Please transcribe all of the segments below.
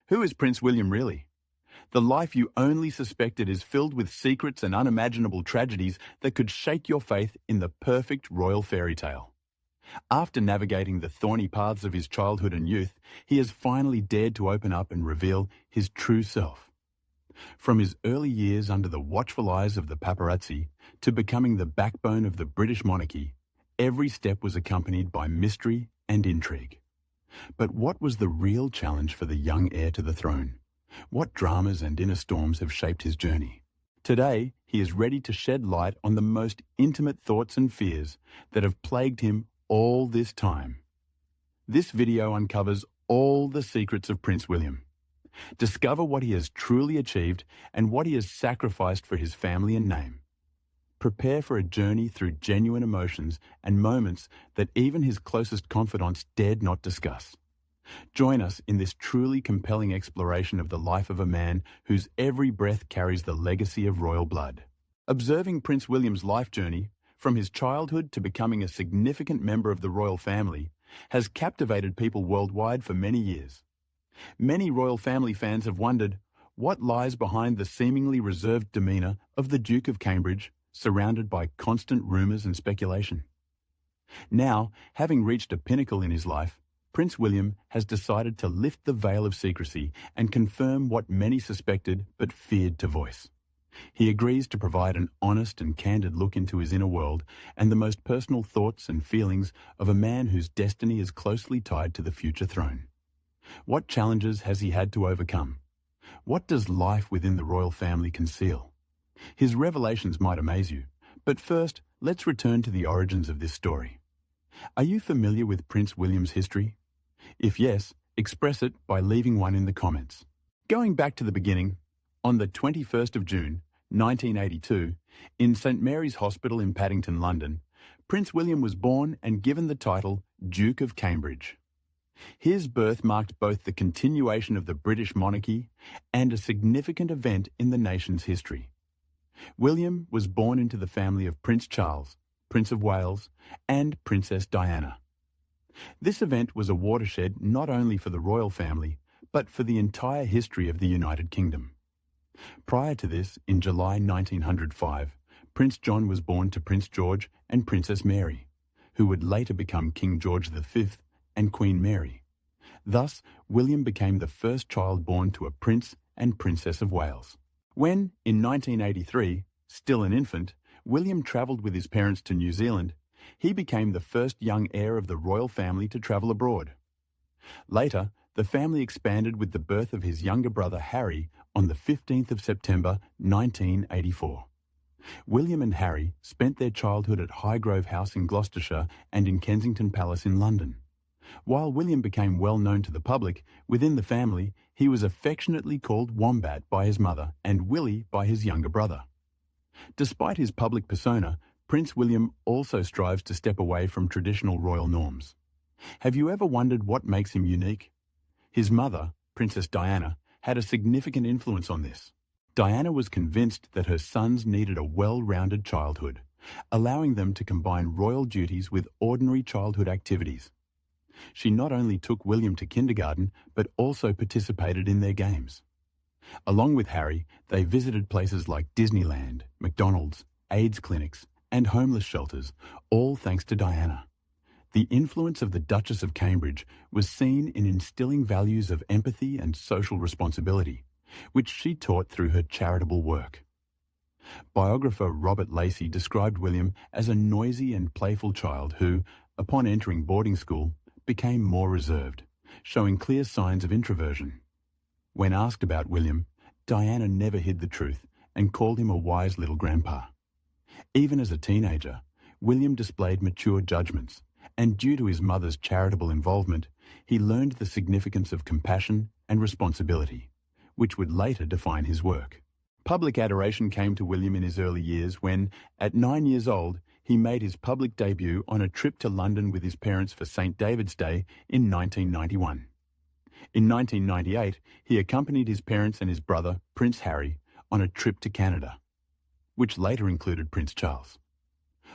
Who is Prince William really? The life you only suspected is filled with secrets and unimaginable tragedies that could shake your faith in the perfect royal fairy tale. After navigating the thorny paths of his childhood and youth, he has finally dared to open up and reveal his true self. From his early years under the watchful eyes of the paparazzi to becoming the backbone of the British monarchy, every step was accompanied by mystery and intrigue. But what was the real challenge for the young heir to the throne? What dramas and inner storms have shaped his journey? Today, he is ready to shed light on the most intimate thoughts and fears that have plagued him all this time. This video uncovers all the secrets of Prince William. Discover what he has truly achieved and what he has sacrificed for his family and name. Prepare for a journey through genuine emotions and moments that even his closest confidants dared not discuss. Join us in this truly compelling exploration of the life of a man whose every breath carries the legacy of royal blood. Observing Prince William's life journey, from his childhood to becoming a significant member of the royal family, has captivated people worldwide for many years. Many royal family fans have wondered what lies behind the seemingly reserved demeanour of the Duke of Cambridge, surrounded by constant rumours and speculation. Now, having reached a pinnacle in his life, Prince William has decided to lift the veil of secrecy and confirm what many suspected but feared to voice. He agrees to provide an honest and candid look into his inner world and the most personal thoughts and feelings of a man whose destiny is closely tied to the future throne. What challenges has he had to overcome? What does life within the royal family conceal? His revelations might amaze you, but first, let's return to the origins of this story. Are you familiar with Prince William's history? If yes, express it by leaving one in the comments. Going back to the beginning, on the 21st of June, 1982, in St Mary's Hospital in Paddington, London, Prince William was born and given the title Duke of Cambridge. His birth marked both the continuation of the British monarchy and a significant event in the nation's history. William was born into the family of Prince Charles, Prince of Wales, and Princess Diana. This event was a watershed not only for the royal family, but for the entire history of the United Kingdom. Prior to this, in July 1905, Prince John was born to Prince George and Princess Mary, who would later become King George V and Queen Mary. Thus, William became the first child born to a Prince and Princess of Wales. When, in 1983, still an infant, William travelled with his parents to New Zealand, he became the first young heir of the royal family to travel abroad. Later, the family expanded with the birth of his younger brother Harry on the 15th of September 1984. William and Harry spent their childhood at Highgrove House in Gloucestershire and in Kensington Palace in London. While William became well known to the public, within the family, he was affectionately called Wombat by his mother and Willie by his younger brother. Despite his public persona, Prince William also strives to step away from traditional royal norms. Have you ever wondered what makes him unique? His mother, Princess Diana, had a significant influence on this. Diana was convinced that her sons needed a well-rounded childhood, allowing them to combine royal duties with ordinary childhood activities. She not only took William to kindergarten, but also participated in their games. Along with Harry, they visited places like Disneyland, McDonald's, AIDS clinics, and homeless shelters, all thanks to Diana. The influence of the Duchess of Cambridge was seen in instilling values of empathy and social responsibility, which she taught through her charitable work. Biographer Robert Lacey described William as a noisy and playful child who, upon entering boarding school, became more reserved, showing clear signs of introversion. When asked about William, Diana never hid the truth and called him a wise little grandpa. Even as a teenager, William displayed mature judgments, and due to his mother's charitable involvement, he learned the significance of compassion and responsibility, which would later define his work. Public adoration came to William in his early years when, at 9 years old, he made his public debut on a trip to London with his parents for St. David's Day in 1991. In 1998, he accompanied his parents and his brother, Prince Harry, on a trip to Canada, which later included Prince Charles.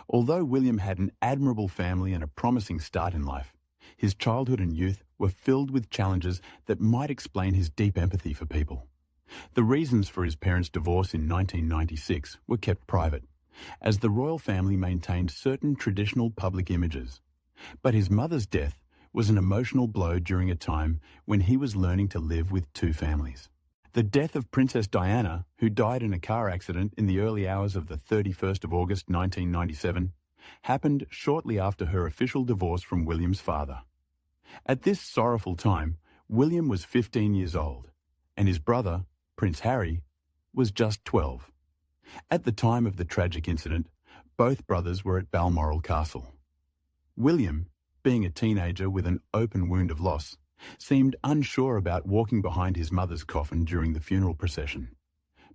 Although William had an admirable family and a promising start in life, His childhood and youth were filled with challenges that might explain his deep empathy for people. The reasons for his parents' divorce in 1996 were kept private, as the royal family maintained certain traditional public images. But his mother's death was an emotional blow during a time when he was learning to live with two families. The death of Princess Diana, who died in a car accident in the early hours of the 31st of August 1997, happened shortly after her official divorce from William's father. At this sorrowful time, William was 15 years old, and his brother, Prince Harry, was just 12. At the time of the tragic incident, both brothers were at Balmoral Castle. William, being a teenager with an open wound of loss, seemed unsure about walking behind his mother's coffin during the funeral procession.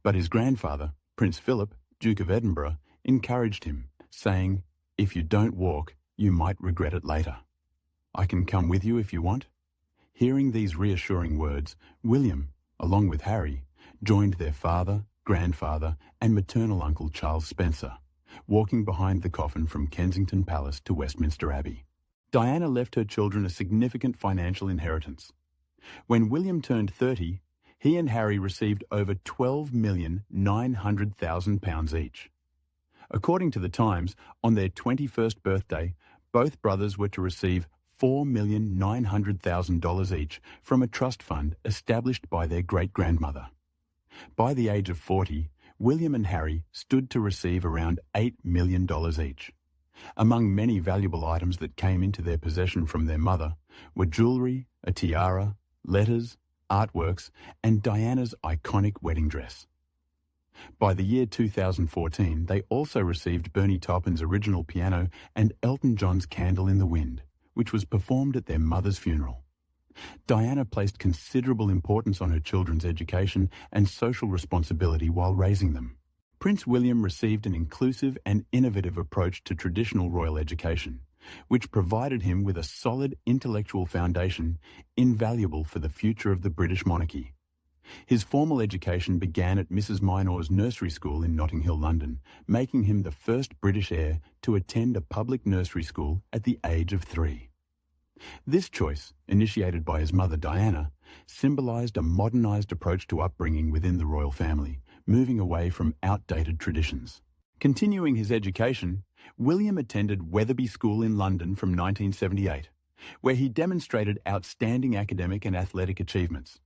But his grandfather, Prince Philip, Duke of Edinburgh, encouraged him, saying, "If you don't walk, you might regret it later. I can come with you if you want." Hearing these reassuring words, William, along with Harry, joined their father, grandfather, and maternal uncle Charles Spencer, walking behind the coffin from Kensington Palace to Westminster Abbey. Diana left her children a significant financial inheritance. When William turned 30, he and Harry received over £12,900,000 each. According to the Times, on their 21st birthday, both brothers were to receive $4,900,000 each from a trust fund established by their great-grandmother. By the age of 40, William and Harry stood to receive around $8 million each. Among many valuable items that came into their possession from their mother were jewellery, a tiara, letters, artworks, and Diana's iconic wedding dress. By the year 2014, they also received Bernie Taupin's original piano and Elton John's Candle in the Wind, which was performed at their mother's funeral. Diana placed considerable importance on her children's education and social responsibility while raising them. Prince William received an inclusive and innovative approach to traditional royal education, which provided him with a solid intellectual foundation invaluable for the future of the British monarchy. His formal education began at Mrs. Minor's nursery school in Notting Hill, London, making him the first British heir to attend a public nursery school at the age of 3. This choice, initiated by his mother Diana, symbolised a modernised approach to upbringing within the royal family, moving away from outdated traditions. Continuing his education, William attended Wetherby School in London from 1978, where he demonstrated outstanding academic and athletic achievements.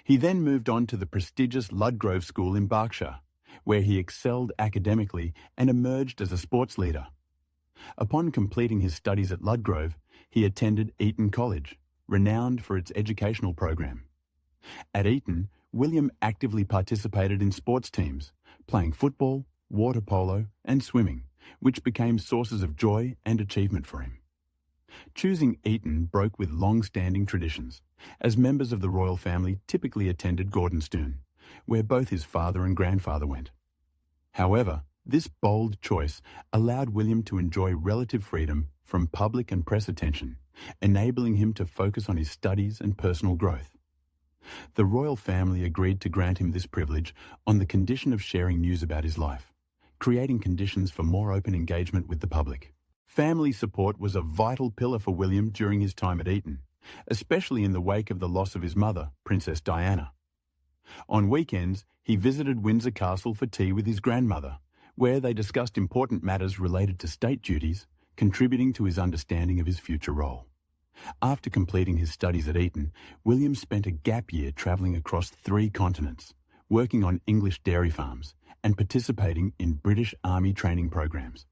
He then moved on to the prestigious Ludgrove School in Berkshire, where he excelled academically and emerged as a sports leader. Upon completing his studies at Ludgrove, he attended Eton College, renowned for its educational program. At Eton, William actively participated in sports teams, playing football, water polo, and swimming, which became sources of joy and achievement for him. Choosing Eton broke with long-standing traditions, as members of the royal family typically attended Gordonstoun, where both his father and grandfather went. However, this bold choice allowed William to enjoy relative freedom from public and press attention, enabling him to focus on his studies and personal growth. The royal family agreed to grant him this privilege on the condition of sharing news about his life, creating conditions for more open engagement with the public. Family support was a vital pillar for William during his time at Eton, especially in the wake of the loss of his mother, Princess Diana. On weekends, he visited Windsor Castle for tea with his grandmother, where they discussed important matters related to state duties, contributing to his understanding of his future role. After completing his studies at Eton, William spent a gap year travelling across 3 continents, working on English dairy farms and participating in British Army training programs.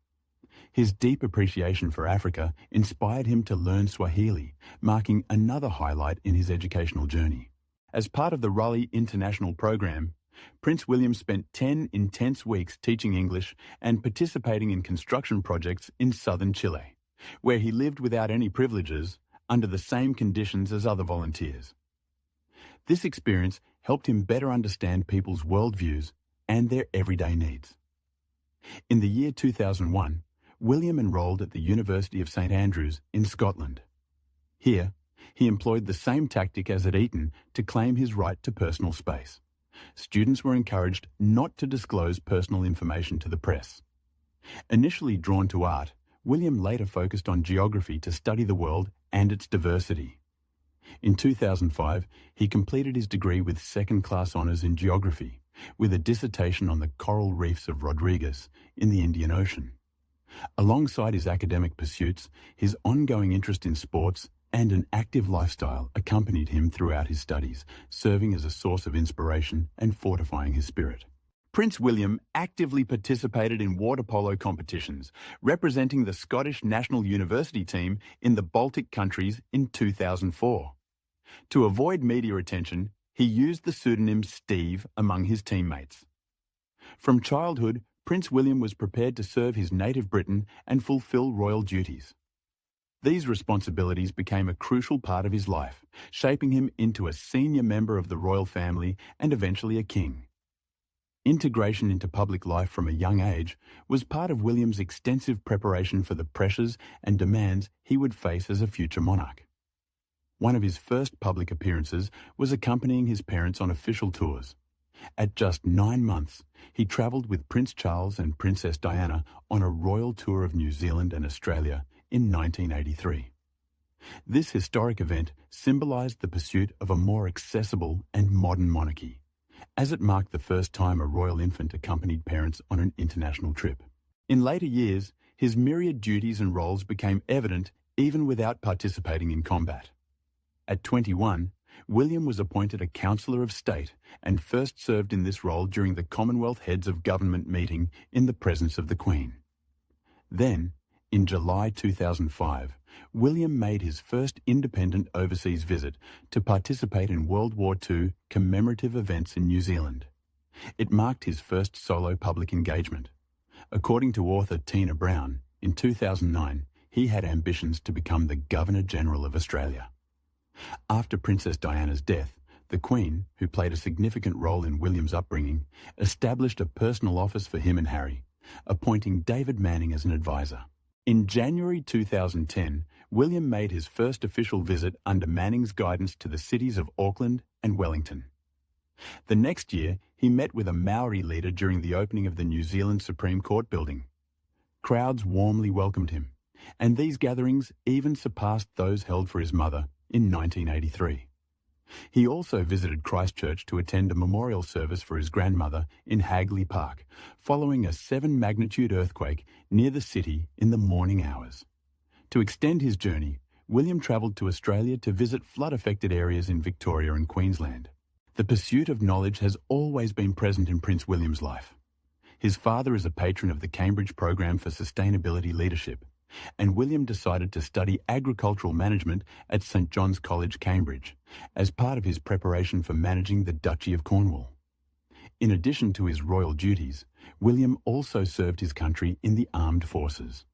His deep appreciation for Africa inspired him to learn Swahili, marking another highlight in his educational journey. As part of the Raleigh International Program, Prince William spent 10 intense weeks teaching English and participating in construction projects in southern Chile, where he lived without any privileges, under the same conditions as other volunteers. This experience helped him better understand people's worldviews and their everyday needs. In the year 2001, William enrolled at the University of St Andrews in Scotland. Here, he employed the same tactic as at Eton to claim his right to personal space. Students were encouraged not to disclose personal information to the press. Initially drawn to art, William later focused on geography to study the world and its diversity. In 2005, he completed his degree with second-class honours in geography, with a dissertation on the coral reefs of Rodrigues in the Indian Ocean. Alongside his academic pursuits, his ongoing interest in sports and an active lifestyle accompanied him throughout his studies, serving as a source of inspiration and fortifying his spirit. Prince William actively participated in water polo competitions, representing the Scottish National University team in the Baltic countries in 2004. To avoid media attention, he used the pseudonym Steve among his teammates. From childhood, Prince William was prepared to serve his native Britain and fulfil royal duties. These responsibilities became a crucial part of his life, shaping him into a senior member of the royal family and eventually a king. Integration into public life from a young age was part of William's extensive preparation for the pressures and demands he would face as a future monarch. One of his first public appearances was accompanying his parents on official tours. At just 9 months, he travelled with Prince Charles and Princess Diana on a royal tour of New Zealand and Australia in 1983. This historic event symbolised the pursuit of a more accessible and modern monarchy, as it marked the first time a royal infant accompanied parents on an international trip. In later years, his myriad duties and roles became evident even without participating in combat. At 21, William was appointed a Councillor of State and first served in this role during the Commonwealth Heads of Government meeting in the presence of the Queen. Then, in July 2005, William made his first independent overseas visit to participate in World War II commemorative events in New Zealand. It marked his first solo public engagement. According to author Tina Brown, in 2009, he had ambitions to become the Governor-General of Australia. After Princess Diana's death, the Queen, who played a significant role in William's upbringing, established a personal office for him and Harry, appointing David Manning as an advisor. In January 2010, William made his first official visit under Manning's guidance to the cities of Auckland and Wellington. The next year, he met with a Maori leader during the opening of the New Zealand Supreme Court building. Crowds warmly welcomed him, and these gatherings even surpassed those held for his mother in 1983. He also visited Christchurch to attend a memorial service for his grandmother in Hagley Park, following a 7-magnitude earthquake near the city in the morning hours. To extend his journey, William travelled to Australia to visit flood-affected areas in Victoria and Queensland. The pursuit of knowledge has always been present in Prince William's life. His father is a patron of the Cambridge Program for Sustainability Leadership, and William decided to study agricultural management at St John's College, Cambridge, as part of his preparation for managing the Duchy of Cornwall. In addition to his royal duties, William also served his country in the armed forces.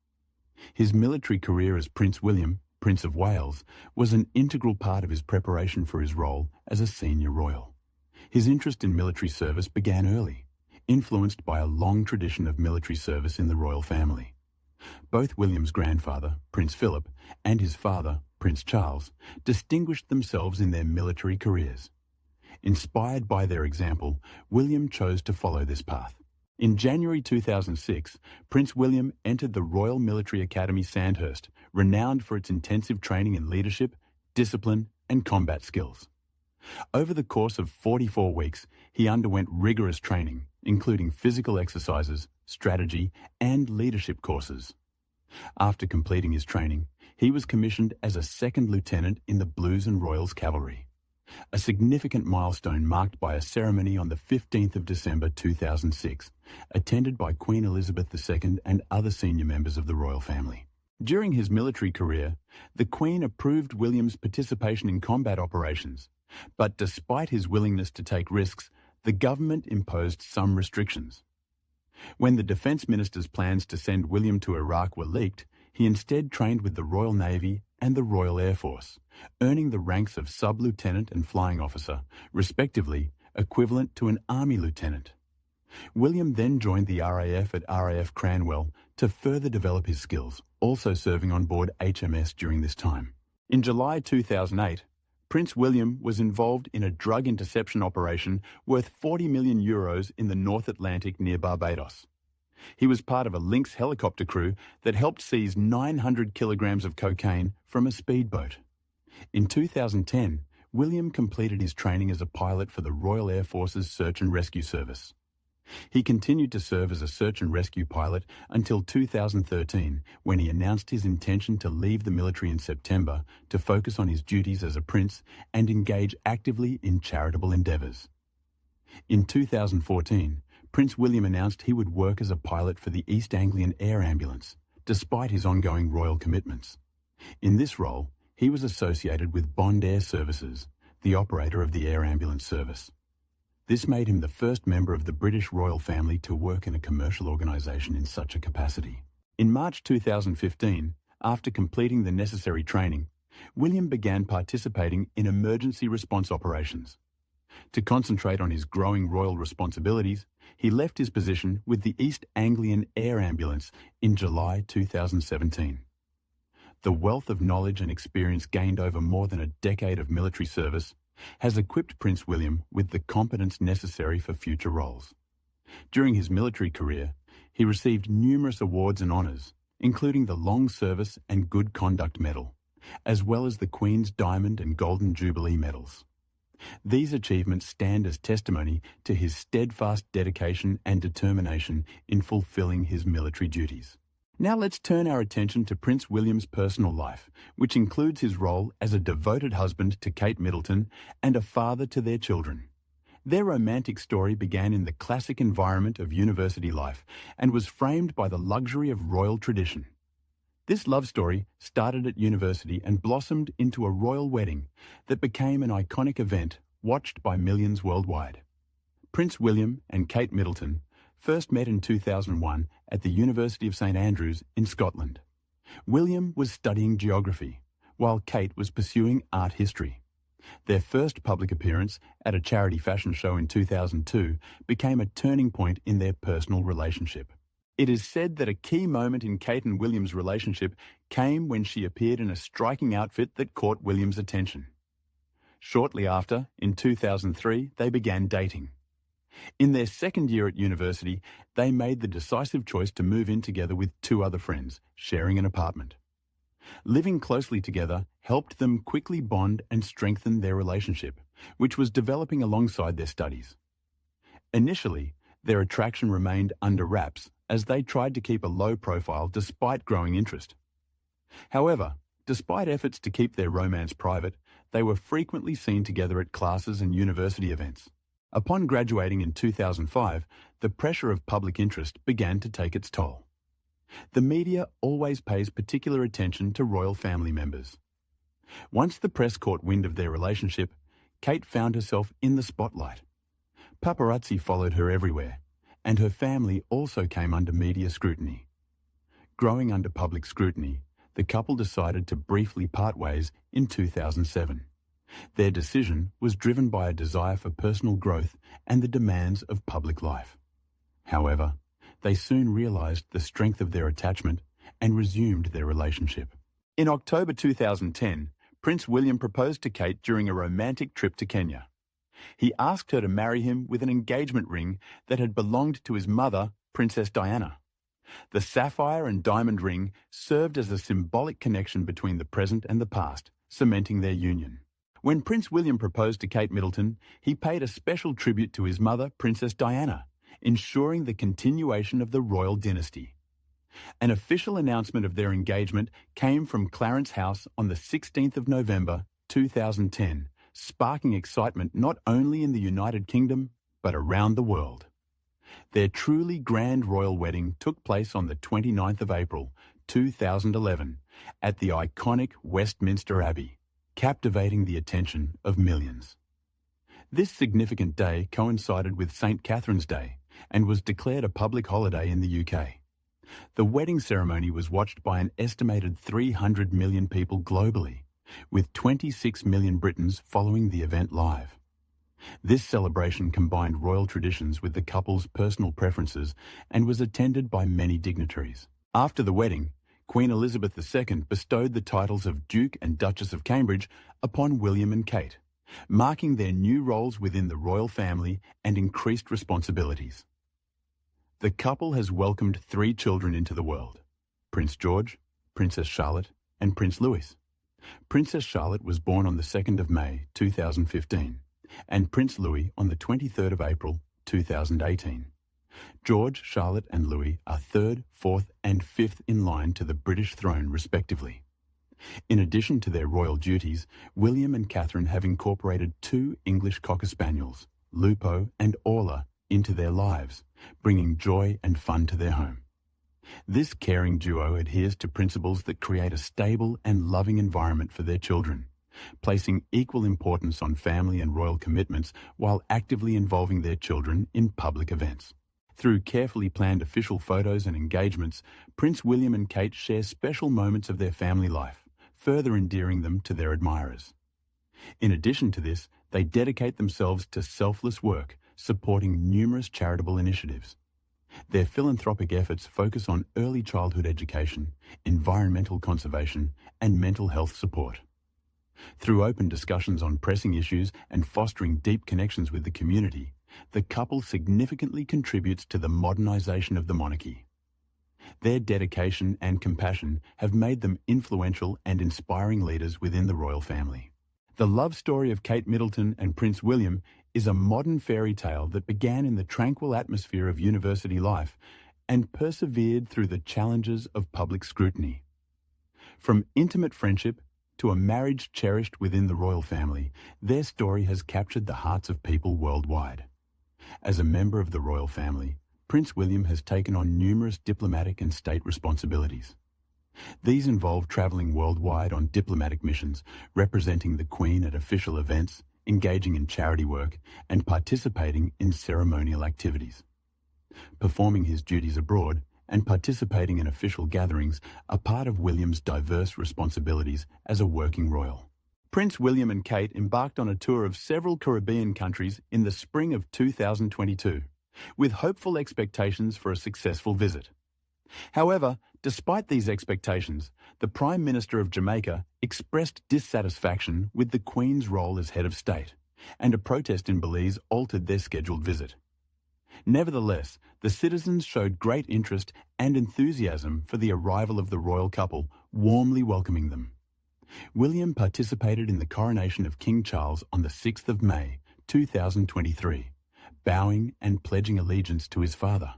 His military career as Prince William, Prince of Wales, was an integral part of his preparation for his role as a senior royal. His interest in military service began early, influenced by a long tradition of military service in the royal family. Both William's grandfather, Prince Philip, and his father, Prince Charles, distinguished themselves in their military careers. Inspired by their example, William chose to follow this path. In January 2006, Prince William entered the Royal Military Academy Sandhurst, renowned for its intensive training in leadership, discipline, and combat skills. Over the course of 44 weeks, he underwent rigorous training, including physical exercises, strategy, and leadership courses. After completing his training, he was commissioned as a second lieutenant in the Blues and Royals Cavalry, a significant milestone marked by a ceremony on the 15th of December 2006, attended by Queen Elizabeth II and other senior members of the royal family. During his military career, the Queen approved William's participation in combat operations, but despite his willingness to take risks, the government imposed some restrictions. When the Defence Minister's plans to send William to Iraq were leaked, he instead trained with the Royal Navy and the Royal Air Force, earning the ranks of sub-lieutenant and flying officer, respectively, equivalent to an army lieutenant. William then joined the RAF at RAF Cranwell to further develop his skills, also serving on board HMS during this time. In July 2008, Prince William was involved in a drug interception operation worth €40 million in the North Atlantic near Barbados. He was part of a Lynx helicopter crew that helped seize 900 kilograms of cocaine from a speedboat. In 2010, William completed his training as a pilot for the Royal Air Force's Search and Rescue Service. He continued to serve as a search and rescue pilot until 2013, when he announced his intention to leave the military in September to focus on his duties as a prince and engage actively in charitable endeavours. In 2014, Prince William announced he would work as a pilot for the East Anglian Air Ambulance, despite his ongoing royal commitments. In this role, he was associated with Bond Air Services, the operator of the air ambulance service. This made him the first member of the British royal family to work in a commercial organisation in such a capacity. In March 2015, after completing the necessary training, William began participating in emergency response operations. To concentrate on his growing royal responsibilities, he left his position with the East Anglian Air Ambulance in July 2017. The wealth of knowledge and experience gained over more than a decade of military service has equipped Prince William with the competence necessary for future roles. During his military career, he received numerous awards and honours, including the Long Service and Good Conduct Medal, as well as the Queen's Diamond and Golden Jubilee medals. These achievements stand as testimony to his steadfast dedication and determination in fulfilling his military duties. Now let's turn our attention to Prince William's personal life, which includes his role as a devoted husband to Kate Middleton and a father to their children. Their romantic story began in the classic environment of university life and was framed by the luxury of royal tradition. This love story started at university and blossomed into a royal wedding that became an iconic event watched by millions worldwide. Prince William and Kate Middleton first met in 2001 at the University of St Andrews in Scotland. William was studying geography, while Kate was pursuing art history. Their first public appearance at a charity fashion show in 2002 became a turning point in their personal relationship. It is said that a key moment in Kate and William's relationship came when she appeared in a striking outfit that caught William's attention. Shortly after, in 2003, they began dating. In their second year at university, they made the decisive choice to move in together with two other friends, sharing an apartment. Living closely together helped them quickly bond and strengthen their relationship, which was developing alongside their studies. Initially, their attraction remained under wraps as they tried to keep a low profile despite growing interest. However, despite efforts to keep their romance private, they were frequently seen together at classes and university events. Upon graduating in 2005, the pressure of public interest began to take its toll. The media always pays particular attention to royal family members. Once the press caught wind of their relationship, Kate found herself in the spotlight. Paparazzi followed her everywhere, and her family also came under media scrutiny. Growing under public scrutiny, the couple decided to briefly part ways in 2007. Their decision was driven by a desire for personal growth and the demands of public life. However, they soon realised the strength of their attachment and resumed their relationship. In October 2010, Prince William proposed to Kate during a romantic trip to Kenya. He asked her to marry him with an engagement ring that had belonged to his mother, Princess Diana. The sapphire and diamond ring served as a symbolic connection between the present and the past, cementing their union. When Prince William proposed to Kate Middleton, he paid a special tribute to his mother, Princess Diana, ensuring the continuation of the royal dynasty. An official announcement of their engagement came from Clarence House on the 16th of November 2010, sparking excitement not only in the United Kingdom, but around the world. Their truly grand royal wedding took place on the 29th of April 2011 at the iconic Westminster Abbey, captivating the attention of millions. This significant day coincided with St. Catherine's Day and was declared a public holiday in the UK. The wedding ceremony was watched by an estimated 300 million people globally, with 26 million Britons following the event live. This celebration combined royal traditions with the couple's personal preferences and was attended by many dignitaries. After the wedding, Queen Elizabeth II bestowed the titles of Duke and Duchess of Cambridge upon William and Kate, marking their new roles within the royal family and increased responsibilities. The couple has welcomed 3 children into the world: Prince George, Princess Charlotte, and Prince Louis. Princess Charlotte was born on the 2nd of May 2015, and Prince Louis on the 23rd of April 2018. George, Charlotte, and Louis are 3rd, 4th, and 5th in line to the British throne, respectively. In addition to their royal duties, William and Catherine have incorporated 2 English Cocker Spaniels, Lupo and Orla, into their lives, bringing joy and fun to their home. This caring duo adheres to principles that create a stable and loving environment for their children, placing equal importance on family and royal commitments while actively involving their children in public events. Through carefully planned official photos and engagements, Prince William and Kate share special moments of their family life, further endearing them to their admirers. In addition to this, they dedicate themselves to selfless work, supporting numerous charitable initiatives. Their philanthropic efforts focus on early childhood education, environmental conservation, and mental health support. Through open discussions on pressing issues and fostering deep connections with the community, the couple significantly contributes to the modernisation of the monarchy. Their dedication and compassion have made them influential and inspiring leaders within the royal family. The love story of Kate Middleton and Prince William is a modern fairy tale that began in the tranquil atmosphere of university life and persevered through the challenges of public scrutiny. From intimate friendship to a marriage cherished within the royal family, their story has captured the hearts of people worldwide. As a member of the royal family, Prince William has taken on numerous diplomatic and state responsibilities. These involve travelling worldwide on diplomatic missions, representing the Queen at official events, engaging in charity work, and participating in ceremonial activities. Performing his duties abroad and participating in official gatherings are part of William's diverse responsibilities as a working royal. Prince William and Kate embarked on a tour of several Caribbean countries in the spring of 2022, with hopeful expectations for a successful visit. However, despite these expectations, the Prime Minister of Jamaica expressed dissatisfaction with the Queen's role as head of state, and a protest in Belize altered their scheduled visit. Nevertheless, the citizens showed great interest and enthusiasm for the arrival of the royal couple, warmly welcoming them. William participated in the coronation of King Charles on the 6th of May, 2023, bowing and pledging allegiance to his father.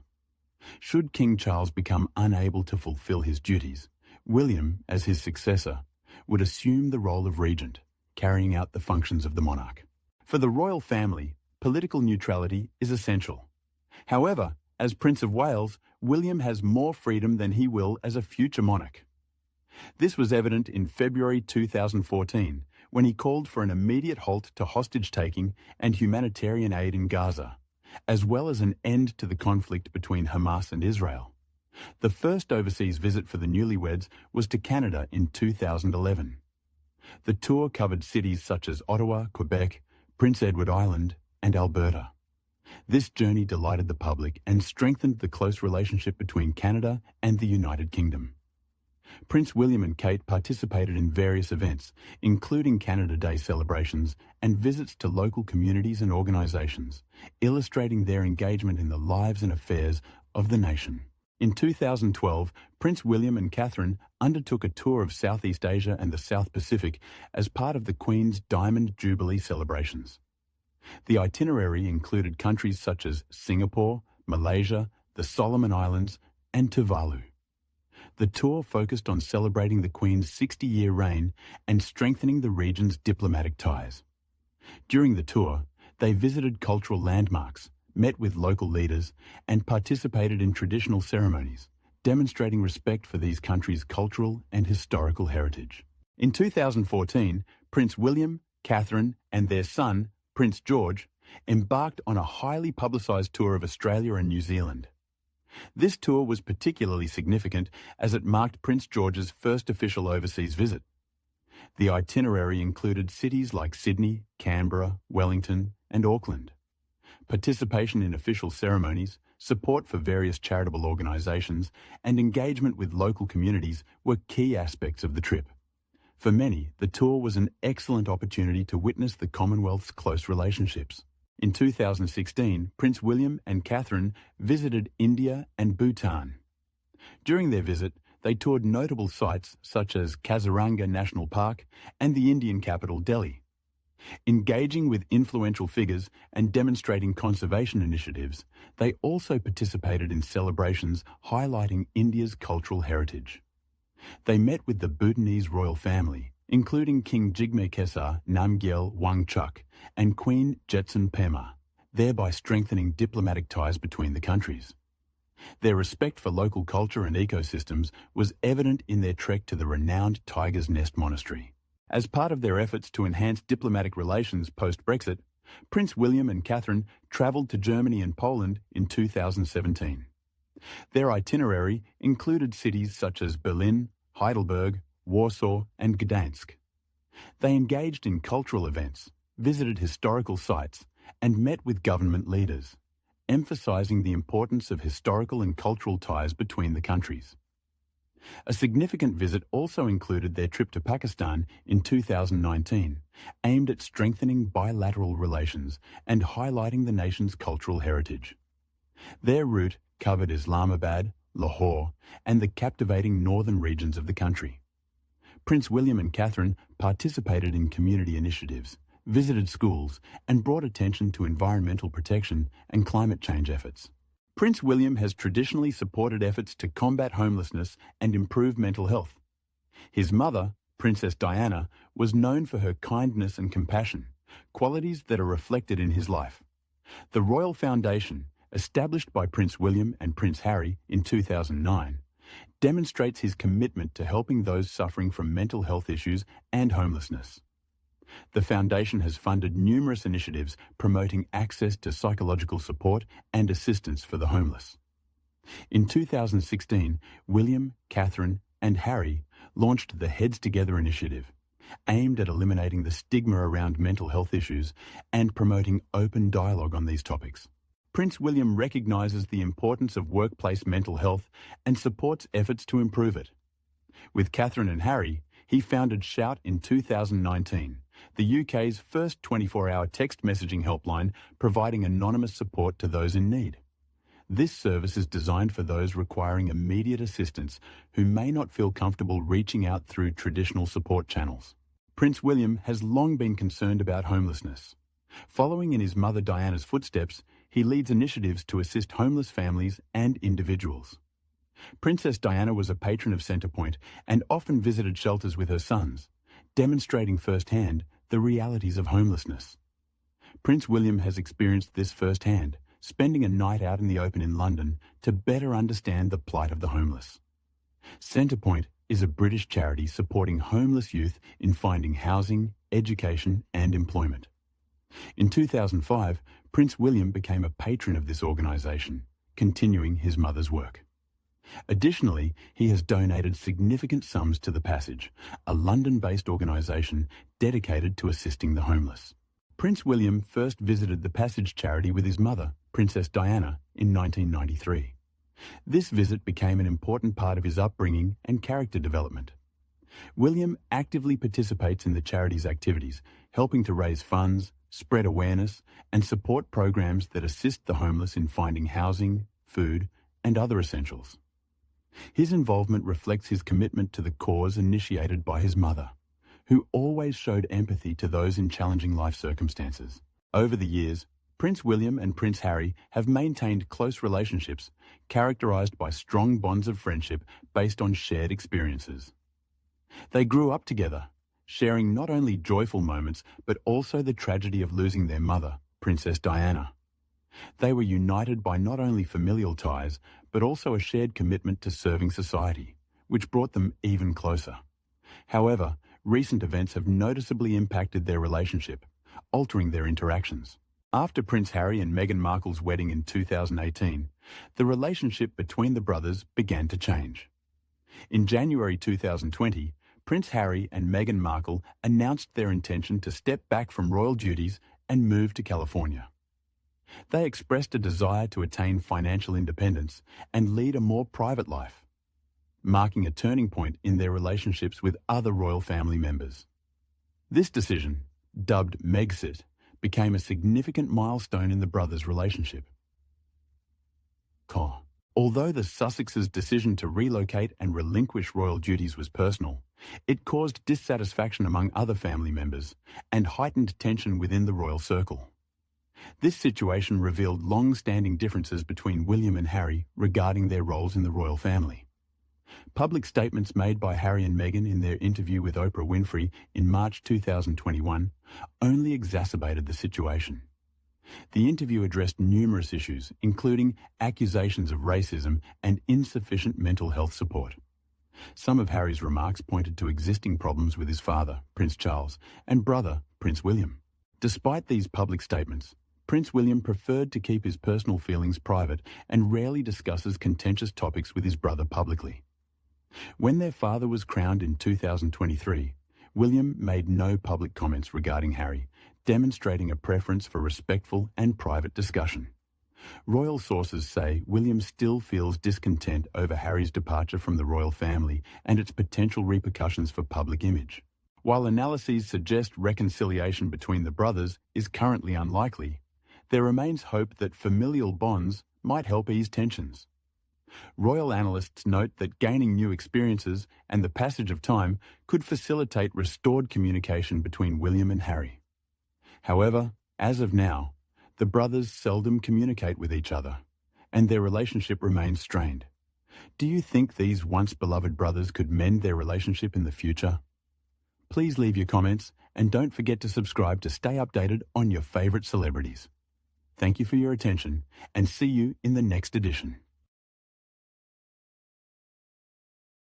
Should King Charles become unable to fulfill his duties, William, as his successor, would assume the role of regent, carrying out the functions of the monarch. For the royal family, political neutrality is essential. However, as Prince of Wales, William has more freedom than he will as a future monarch. This was evident in February 2014, when he called for an immediate halt to hostage-taking and humanitarian aid in Gaza, as well as an end to the conflict between Hamas and Israel. The first overseas visit for the newlyweds was to Canada in 2011. The tour covered cities such as Ottawa, Quebec, Prince Edward Island, and Alberta. This journey delighted the public and strengthened the close relationship between Canada and the United Kingdom. Prince William and Kate participated in various events, including Canada Day celebrations and visits to local communities and organisations, illustrating their engagement in the lives and affairs of the nation. In 2012, Prince William and Catherine undertook a tour of Southeast Asia and the South Pacific as part of the Queen's Diamond Jubilee celebrations. The itinerary included countries such as Singapore, Malaysia, the Solomon Islands, and Tuvalu. The tour focused on celebrating the Queen's 60-year reign and strengthening the region's diplomatic ties. During the tour, they visited cultural landmarks, met with local leaders, and participated in traditional ceremonies, demonstrating respect for these countries' cultural and historical heritage. In 2014, Prince William, Catherine, and their son, Prince George, embarked on a highly publicised tour of Australia and New Zealand. This tour was particularly significant as it marked Prince George's first official overseas visit. The itinerary included cities like Sydney, Canberra, Wellington, and Auckland. Participation in official ceremonies, support for various charitable organisations, and engagement with local communities were key aspects of the trip. For many, the tour was an excellent opportunity to witness the Commonwealth's close relationships. In 2016, Prince William and Catherine visited India and Bhutan. During their visit, they toured notable sites such as Kaziranga National Park and the Indian capital Delhi. Engaging with influential figures and demonstrating conservation initiatives, they also participated in celebrations highlighting India's cultural heritage. They met with the Bhutanese royal family, including King Jigme Khesar Namgyel Wangchuck and Queen Jetsun Pema, thereby strengthening diplomatic ties between the countries. Their respect for local culture and ecosystems was evident in their trek to the renowned Tiger's Nest Monastery. As part of their efforts to enhance diplomatic relations post-Brexit, Prince William and Catherine travelled to Germany and Poland in 2017. Their itinerary included cities such as Berlin, Heidelberg, Warsaw and Gdansk. They engaged in cultural events, visited historical sites and met with government leaders, emphasising the importance of historical and cultural ties between the countries. A significant visit also included their trip to Pakistan in 2019, aimed at strengthening bilateral relations and highlighting the nation's cultural heritage. Their route covered Islamabad, Lahore, and the captivating northern regions of the country. Prince William and Catherine participated in community initiatives, visited schools, and brought attention to environmental protection and climate change efforts. Prince William has traditionally supported efforts to combat homelessness and improve mental health. His mother, Princess Diana, was known for her kindness and compassion, qualities that are reflected in his life. The Royal Foundation, established by Prince William and Prince Harry in 2009, demonstrates his commitment to helping those suffering from mental health issues and homelessness. The Foundation has funded numerous initiatives promoting access to psychological support and assistance for the homeless. In 2016, William, Catherine, and Harry launched the Heads Together initiative, aimed at eliminating the stigma around mental health issues and promoting open dialogue on these topics. Prince William recognises the importance of workplace mental health and supports efforts to improve it. With Catherine and Harry, he founded Shout in 2019, the UK's first 24-hour text messaging helpline providing anonymous support to those in need. This service is designed for those requiring immediate assistance who may not feel comfortable reaching out through traditional support channels. Prince William has long been concerned about homelessness. Following in his mother Diana's footsteps, he leads initiatives to assist homeless families and individuals. Princess Diana was a patron of Centrepoint and often visited shelters with her sons, demonstrating firsthand the realities of homelessness. Prince William has experienced this firsthand, spending a night out in the open in London to better understand the plight of the homeless. Centrepoint is a British charity supporting homeless youth in finding housing, education and employment. In 2005, Prince William became a patron of this organisation, continuing his mother's work. Additionally, he has donated significant sums to The Passage, a London-based organisation dedicated to assisting the homeless. Prince William first visited The Passage charity with his mother, Princess Diana, in 1993. This visit became an important part of his upbringing and character development. William actively participates in the charity's activities, helping to raise funds, spread awareness, and support programs that assist the homeless in finding housing, food, and other essentials. His involvement reflects his commitment to the cause initiated by his mother, who always showed empathy to those in challenging life circumstances. Over the years, Prince William and Prince Harry have maintained close relationships characterised by strong bonds of friendship based on shared experiences. They grew up together, sharing not only joyful moments but also the tragedy of losing their mother, Princess Diana. They were united by not only familial ties but also a shared commitment to serving society, which brought them even closer. However, recent events have noticeably impacted their relationship, altering their interactions. After Prince Harry and Meghan Markle's wedding in 2018, the relationship between the brothers began to change. In January 2020, Prince Harry and Meghan Markle announced their intention to step back from royal duties and move to California. They expressed a desire to attain financial independence and lead a more private life, marking a turning point in their relationships with other royal family members. This decision, dubbed Megxit, became a significant milestone in the brothers' relationship. Although the Sussexes' decision to relocate and relinquish royal duties was personal, it caused dissatisfaction among other family members and heightened tension within the royal circle. This situation revealed long-standing differences between William and Harry regarding their roles in the royal family. Public statements made by Harry and Meghan in their interview with Oprah Winfrey in March 2021 only exacerbated the situation. The interview addressed numerous issues, including accusations of racism and insufficient mental health support. Some of Harry's remarks pointed to existing problems with his father, Prince Charles, and brother, Prince William. Despite these public statements, Prince William preferred to keep his personal feelings private and rarely discusses contentious topics with his brother publicly. When their father was crowned in 2023, William made no public comments regarding Harry, demonstrating a preference for respectful and private discussion. Royal sources say William still feels discontent over Harry's departure from the royal family and its potential repercussions for public image. While analyses suggest reconciliation between the brothers is currently unlikely, there remains hope that familial bonds might help ease tensions. Royal analysts note that gaining new experiences and the passage of time could facilitate restored communication between William and Harry. However, as of now, the brothers seldom communicate with each other, and their relationship remains strained. Do you think these once-beloved brothers could mend their relationship in the future? Please leave your comments, and don't forget to subscribe to stay updated on your favourite celebrities. Thank you for your attention, and see you in the next edition.